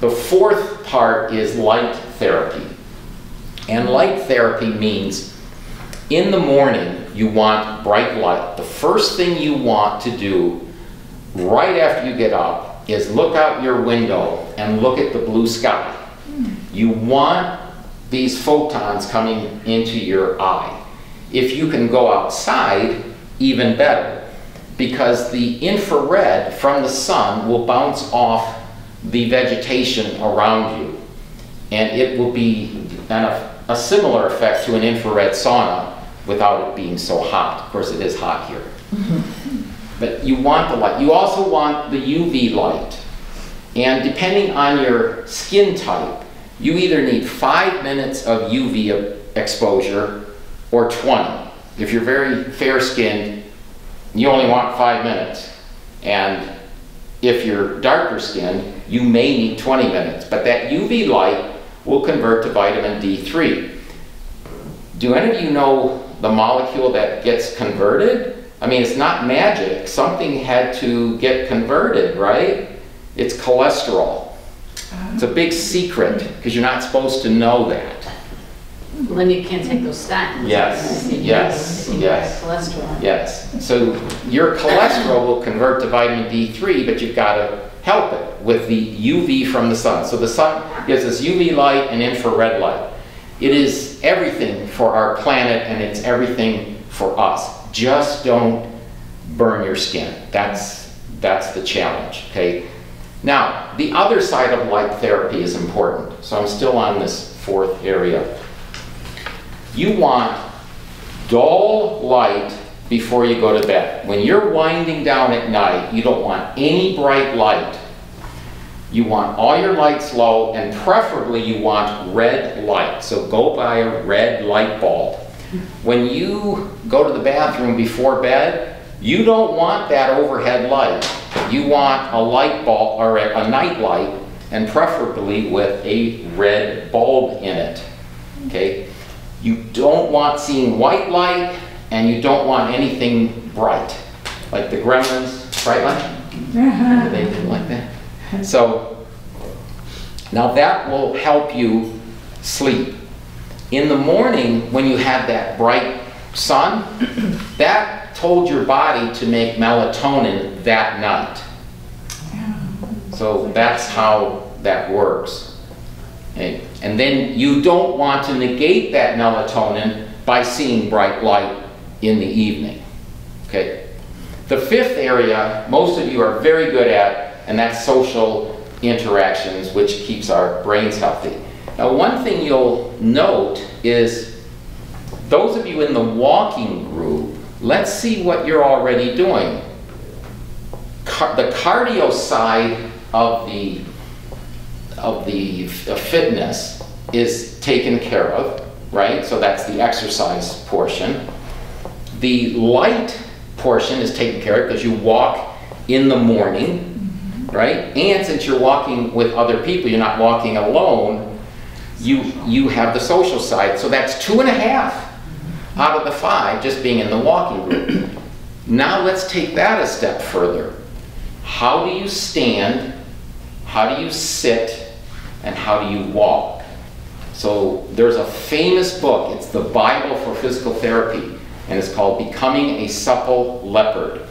the fourth part is light therapy. And light therapy means in the morning you want bright light. The first thing you want to do right after you get up is look out your window and look at the blue sky. You want these photons coming into your eye. If you can go outside, even better, because the infrared from the sun will bounce off the vegetation around you, and it will be a similar effect to an infrared sauna without it being so hot. Of course, it is hot here. But you want the light. You also want the UV light. And depending on your skin type, you either need 5 minutes of UV exposure or 20. If you're very fair-skinned, you only want 5 minutes. And if you're darker skinned, you may need 20 minutes. But that UV light will convert to vitamin D3. Do any of you know the molecule that gets converted? I mean, it's not magic. Something had to get converted, right? It's cholesterol. It's a big secret because you're not supposed to know that. Well, then you can't take those statins. Yes, yes, yes. Cholesterol. Yes. So your cholesterol will convert to vitamin D3, but you've got to help it with the UV from the sun. So the sun gives us UV light and infrared light. It is everything for our planet, and it's everything for us. Just don't burn your skin. That's the challenge, okay? Now, the other side of light therapy is important. So I'm still on this fourth area. You want dull light before you go to bed. When you're winding down at night, you don't want any bright light. You want all your lights low, and preferably you want red light. So go buy a red light bulb. When you go to the bathroom before bed, you don't want that overhead light. You want a light bulb or a night light, and preferably with a red bulb in it. Okay? You don't want seeing white light, and you don't want anything bright, like the Gremlins, bright light. They didn't like that. So now that will help you sleep. In the morning, when you have that bright sun, that told your body to make melatonin that night. So that's how that works. Okay. And then you don't want to negate that melatonin by seeing bright light in the evening. Okay. The fifth area, most of you are very good at, and that's social interactions, which keeps our brains healthy. Now, one thing you'll note is those of you in the walking group, let's see what you're already doing. The cardio side of the fitness is taken care of, right? So that's the exercise portion. The light portion is taken care of because you walk in the morning, right? And since you're walking with other people, you're not walking alone, you have the social side. So that's 2.5 out of the 5 just being in the walking group. Now let's take that a step further. How do you stand? How do you sit? And how do you walk? So there's a famous book. It's the Bible for physical therapy, and it's called Becoming a Supple Leopard.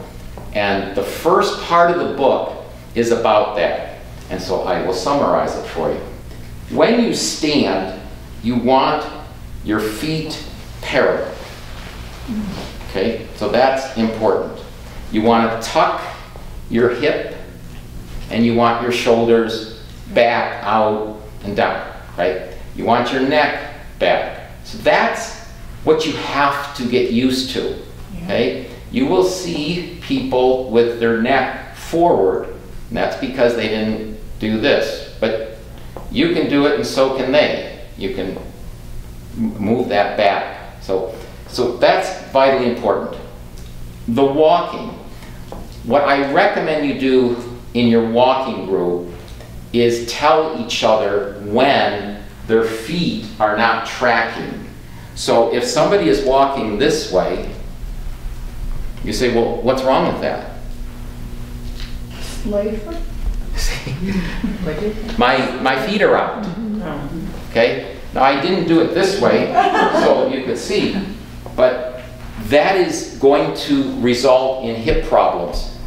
And the first part of the book is about that. And so I will summarize it for you. When you stand, you want your feet parallel. Okay, so that's important. You want to tuck your hip, and you want your shoulders back, out, and down, right? You want your neck back. So that's what you have to get used to, okay? You will see people with their neck forward, and that's because they didn't do this. But you can do it, and so can they. You can move that back. So that's vitally important. The walking. What I recommend you do in your walking group is tell each other when their feet are not tracking. So if somebody is walking this way, you say, well, what's wrong with that? Slave. My feet are out. Okay? Now I didn't do it this way so you could see, but that is going to result in hip problems,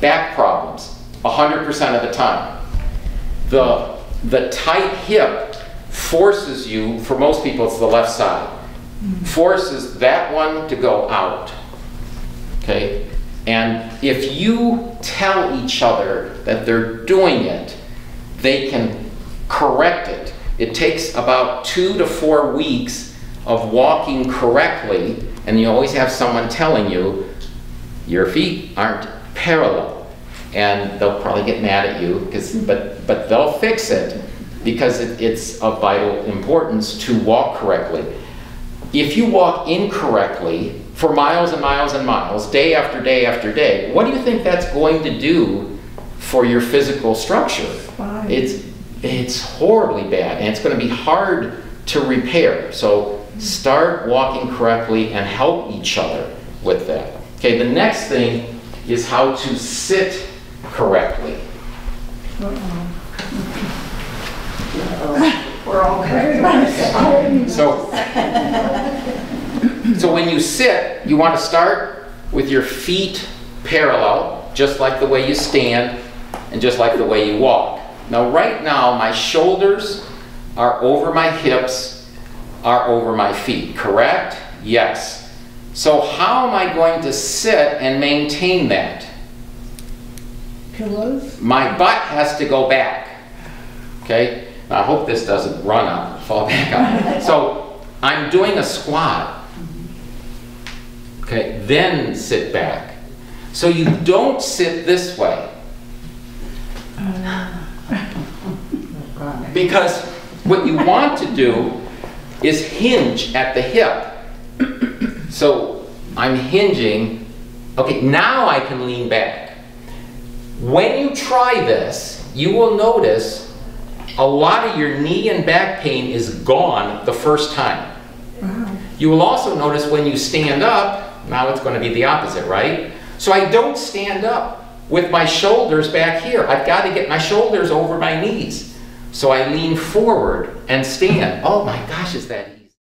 back problems, 100% of the time. The tight hip forces you, for most people it's the left side, forces that one to go out. Okay? And if you tell each other that they're doing it, they can correct it. It takes about 2 to 4 weeks of walking correctly, and you always have someone telling you, your feet aren't parallel. And they'll probably get mad at you, but they'll fix it because it's of vital importance to walk correctly. If you walk incorrectly for miles and miles and miles, day after day after day, what do you think that's going to do for your physical structure? It's horribly bad, and it's going to be hard to repair. So start walking correctly and help each other with that. Okay, the next thing is how to sit correctly. We're all correct. So when you sit, you want to start with your feet parallel, just like the way you stand and just like the way you walk. Now right now my shoulders are over my hips, are over my feet, correct? Yes. So how am I going to sit and maintain that? Pillows? My butt has to go back. Okay? Now I hope this doesn't run up, fall back up. So I'm doing a squat. Okay, then sit back. So you don't sit this way. Because what you want to do is hinge at the hip. So I'm hinging. Okay, now I can lean back. When you try this, you will notice a lot of your knee and back pain is gone the first time. Wow. You will also notice when you stand up, now it's going to be the opposite, right? So I don't stand up with my shoulders back here. I've got to get my shoulders over my knees. So I lean forward and stand. Oh my gosh, is that